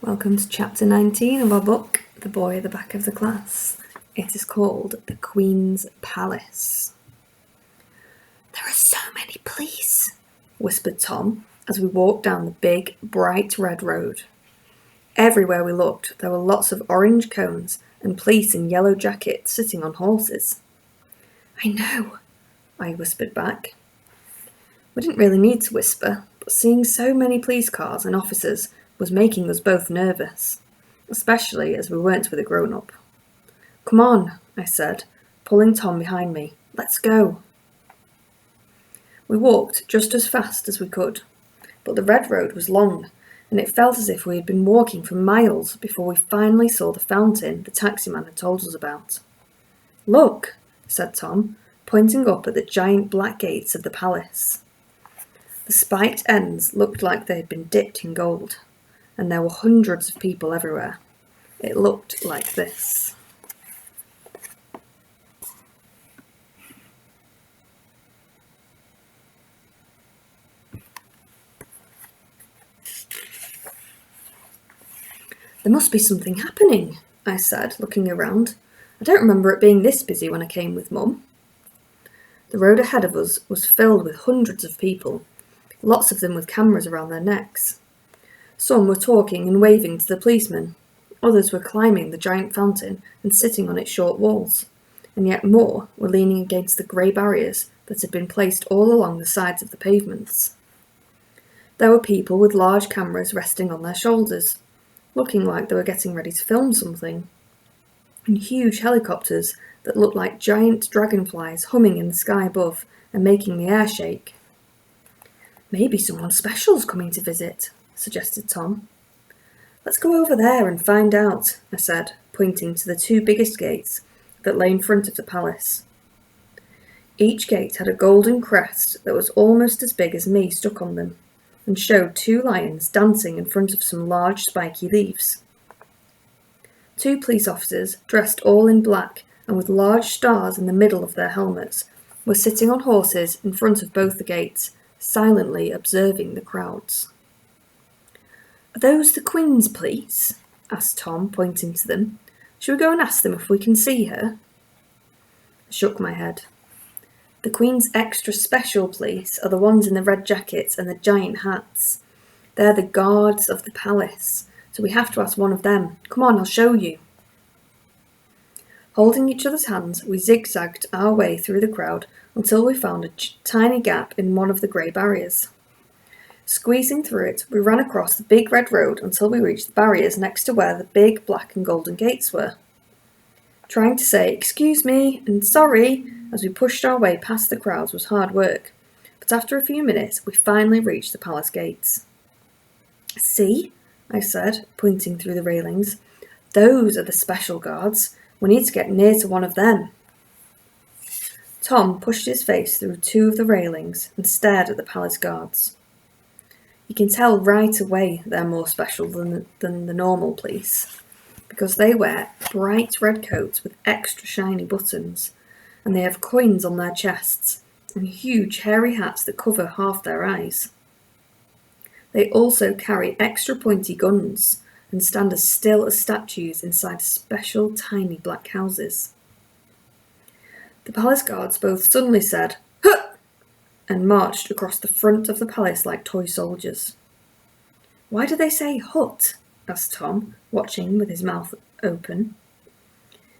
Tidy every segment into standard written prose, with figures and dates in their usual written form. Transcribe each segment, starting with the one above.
Welcome to chapter 19 of our book, The Boy at the Back of the Class. It is called The Queen's Palace. "There are so many police," whispered Tom as we walked down the big, bright red road. Everywhere we looked, there were lots of orange cones and police in yellow jackets sitting on horses. "I know," I whispered back. We didn't really need to whisper, but seeing so many police cars and officers was making us both nervous, especially as we weren't with a grown-up. "Come on," I said, pulling Tom behind me. "Let's go." We walked just as fast as we could, but the red road was long, and it felt as if we had been walking for miles before we finally saw the fountain the taximan had told us about. "Look," said Tom, pointing up at the giant black gates of the palace. The spiked ends looked like they had been dipped in gold, and there were hundreds of people everywhere. It looked like this. "There must be something happening," I said, looking around. "I don't remember it being this busy when I came with Mum." The road ahead of us was filled with hundreds of people, lots of them with cameras around their necks. Some were talking and waving to the policemen, others were climbing the giant fountain and sitting on its short walls, and yet more were leaning against the grey barriers that had been placed all along the sides of the pavements. There were people with large cameras resting on their shoulders, looking like they were getting ready to film something, and huge helicopters that looked like giant dragonflies humming in the sky above and making the air shake. "Maybe someone special's coming to visit," suggested Tom. "Let's go over there and find out," I said, pointing to the two biggest gates that lay in front of the palace. Each gate had a golden crest that was almost as big as me stuck on them, and showed two lions dancing in front of some large spiky leaves. Two police officers, dressed all in black and with large stars in the middle of their helmets, were sitting on horses in front of both the gates, silently observing the crowds. "Are those the Queen's police?" asked Tom, pointing to them. "Shall we go and ask them if we can see her?" I shook my head. "The Queen's extra special police are the ones in the red jackets and the giant hats. They're the guards of the palace, so we have to ask one of them. Come on, I'll show you." Holding each other's hands, we zigzagged our way through the crowd until we found a tiny gap in one of the grey barriers. Squeezing through it, we ran across the big red road until we reached the barriers next to where the big black and golden gates were. Trying to say "excuse me" and "sorry" as we pushed our way past the crowds was hard work, but after a few minutes we finally reached the palace gates. "See," I said, pointing through the railings. "Those are the special guards. We need to get near to one of them." Tom pushed his face through two of the railings and stared at the palace guards. You can tell right away they're more special than the normal police, because they wear bright red coats with extra shiny buttons, and they have coins on their chests, and huge hairy hats that cover half their eyes. They also carry extra pointy guns, and stand as still as statues inside special tiny black houses. The palace guards both suddenly said, "Huh!" and marched across the front of the palace like toy soldiers. "Why do they say hut?" asked Tom, watching with his mouth open.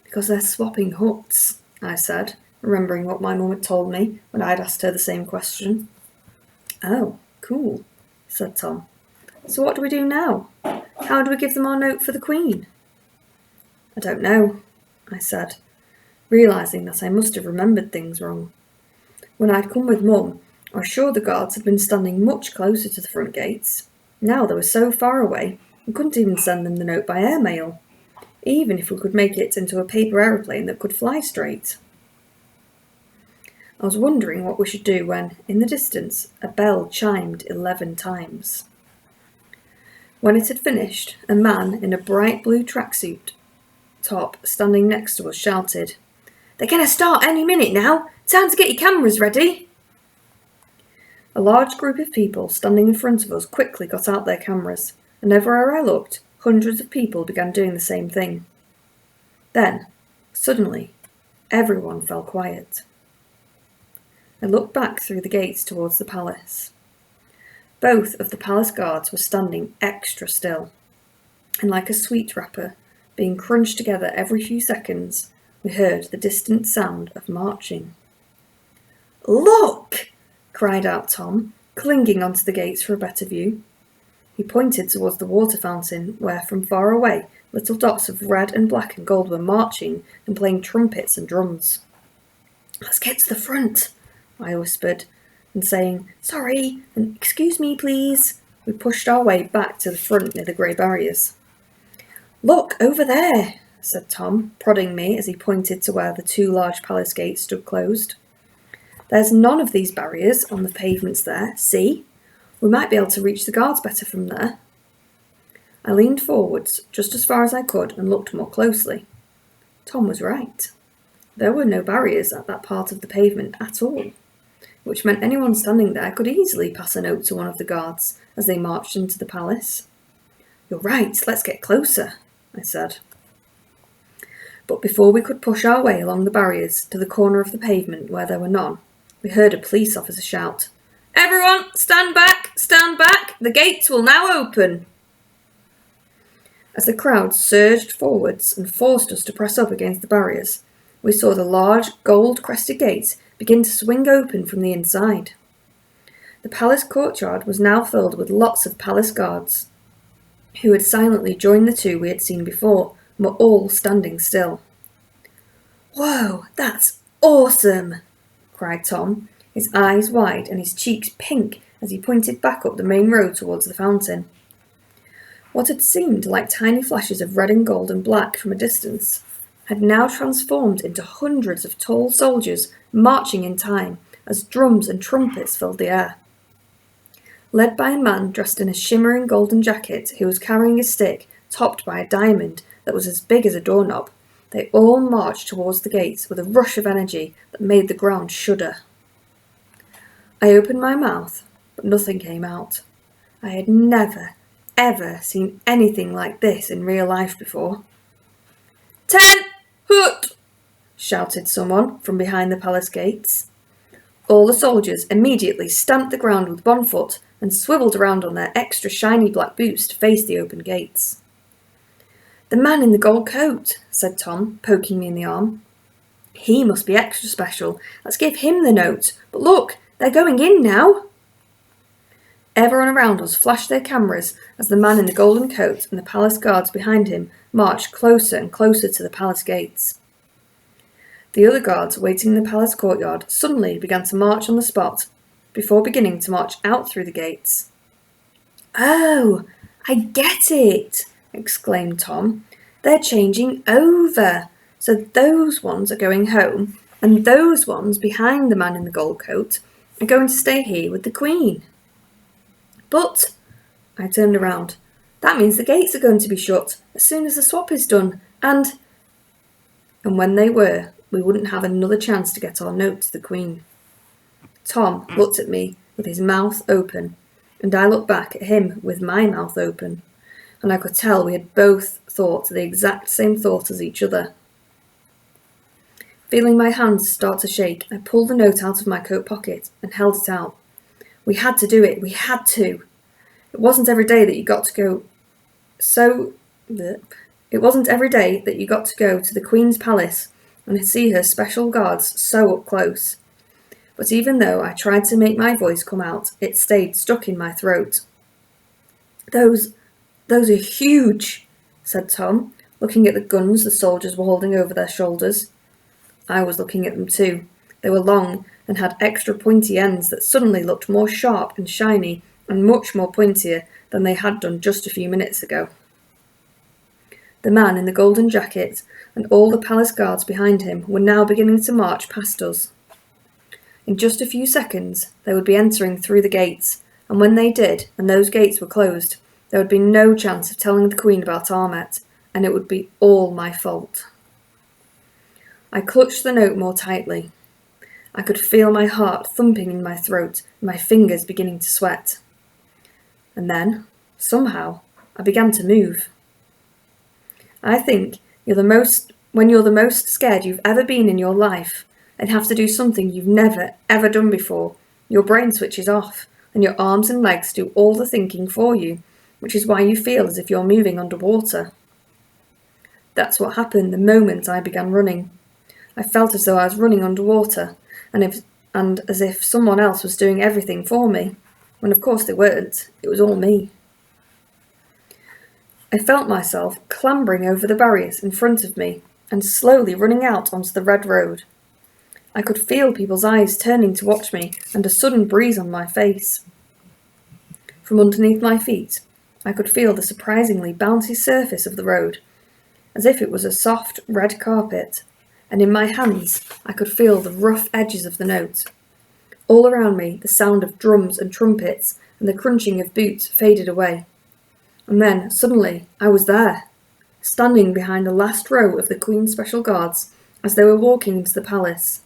"Because they're swapping huts," I said, remembering what my mum had told me when I'd asked her the same question. "Oh, cool," said Tom. "So what do we do now? How do we give them our note for the Queen?" "I don't know," I said, realising that I must have remembered things wrong. When I'd come with Mum, I was sure the guards had been standing much closer to the front gates. Now they were so far away, we couldn't even send them the note by airmail, even if we could make it into a paper aeroplane that could fly straight. I was wondering what we should do when, in the distance, a bell chimed 11 times. When it had finished, a man in a bright blue tracksuit top standing next to us shouted, "They're going to start any minute now! Time to get your cameras ready!" A large group of people standing in front of us quickly got out their cameras, and everywhere I looked, hundreds of people began doing the same thing. Then, suddenly, everyone fell quiet. I looked back through the gates towards the palace. Both of the palace guards were standing extra still, and like a sweet wrapper being crunched together every few seconds, we heard the distant sound of marching. "Look!" cried out Tom, clinging onto the gates for a better view. He pointed towards the water fountain where, from far away, little dots of red and black and gold were marching and playing trumpets and drums. "Let's get to the front," I whispered, and saying, "Sorry," and "Excuse me, please," we pushed our way back to the front near the grey barriers. "Look, over there," said Tom, prodding me as he pointed to where the two large palace gates stood closed. "There's none of these barriers on the pavements there, see? We might be able to reach the guards better from there." I leaned forwards just as far as I could and looked more closely. Tom was right. There were no barriers at that part of the pavement at all, which meant anyone standing there could easily pass a note to one of the guards as they marched into the palace. "You're right, let's get closer," I said. But before we could push our way along the barriers to the corner of the pavement where there were none, we heard a police officer shout, "Everyone, stand back, the gates will now open." As the crowd surged forwards and forced us to press up against the barriers, we saw the large gold-crested gates begin to swing open from the inside. The palace courtyard was now filled with lots of palace guards, who had silently joined the two we had seen before and were all standing still. "Whoa, that's awesome!" cried Tom, his eyes wide and his cheeks pink as he pointed back up the main road towards the fountain. What had seemed like tiny flashes of red and gold and black from a distance had now transformed into hundreds of tall soldiers marching in time as drums and trumpets filled the air. Led by a man dressed in a shimmering golden jacket who was carrying a stick topped by a diamond that was as big as a doorknob, they all marched towards the gates with a rush of energy that made the ground shudder. I opened my mouth, but nothing came out. I had never, ever seen anything like this in real life before. "10 Hut!" shouted someone from behind the palace gates. All the soldiers immediately stamped the ground with one foot and swiveled around on their extra shiny black boots to face the open gates. "The man in the gold coat," said Tom, poking me in the arm. "He must be extra special. Let's give him the note. But look, they're going in now." Everyone around us flashed their cameras as the man in the golden coat and the palace guards behind him marched closer and closer to the palace gates. The other guards waiting in the palace courtyard suddenly began to march on the spot, before beginning to march out through the gates. "Oh, I get it!" exclaimed Tom. "They're changing over. So those ones are going home, and those ones behind the man in the gold coat are going to stay here with the Queen." "But," I turned around, "that means the gates are going to be shut as soon as the swap is done, and when they were, we wouldn't have another chance to get our note to the Queen." Tom looked at me with his mouth open, and I looked back at him with my mouth open, and I could tell we had both thought the exact same thought as each other. Feeling my hands start to shake, I pulled the note out of my coat pocket and held it out. We had to do it, we had to. It wasn't every day that you got to go to the Queen's palace and see her special guards so up close. But even though I tried to make my voice come out, it stayed stuck in my throat. Those are huge," said Tom, looking at the guns the soldiers were holding over their shoulders. I was looking at them too. They were long and had extra pointy ends that suddenly looked more sharp and shiny and much more pointier than they had done just a few minutes ago. The man in the golden jacket and all the palace guards behind him were now beginning to march past us. In just a few seconds, they would be entering through the gates, and when they did, and those gates were closed, there would be no chance of telling the Queen about Armet, and it would be all my fault. I clutched the note more tightly. I could feel my heart thumping in my throat and my fingers beginning to sweat. And then, somehow, I began to move. I think when you're the most scared you've ever been in your life and have to do something you've never, ever done before, your brain switches off and your arms and legs do all the thinking for you, which is why you feel as if you're moving underwater. That's what happened the moment I began running. I felt as though I was running underwater, and as if someone else was doing everything for me, when of course they weren't. It was all me. I felt myself clambering over the barriers in front of me and slowly running out onto the red road. I could feel people's eyes turning to watch me and a sudden breeze on my face. From underneath my feet, I could feel the surprisingly bouncy surface of the road, as if it was a soft red carpet, and in my hands I could feel the rough edges of the note. All around me the sound of drums and trumpets and the crunching of boots faded away. And then, suddenly, I was there, standing behind the last row of the Queen's Special Guards as they were walking into the palace.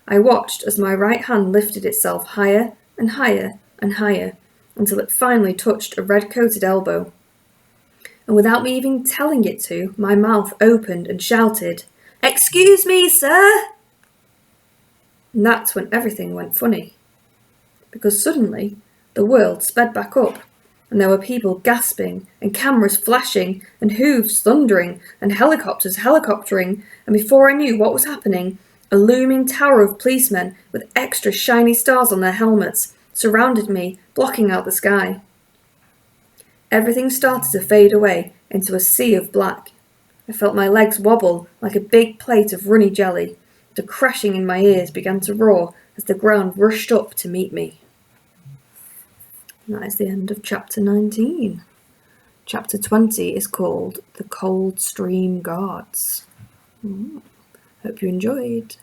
I watched as my right hand lifted itself higher and higher and higher until it finally touched a red-coated elbow. And without me even telling it to, my mouth opened and shouted, "Excuse me, sir!" And that's when everything went funny. Because suddenly, the world sped back up, and there were people gasping, and cameras flashing, and hooves thundering, and helicopters helicoptering, and before I knew what was happening, a looming tower of policemen with extra shiny stars on their helmets surrounded me, blocking out the sky. Everything started to fade away into a sea of black. I felt my legs wobble like a big plate of runny jelly. The crashing in my ears began to roar as the ground rushed up to meet me. And that is the end of chapter 19. Chapter 20 is called The Coldstream Guards. Hope you enjoyed.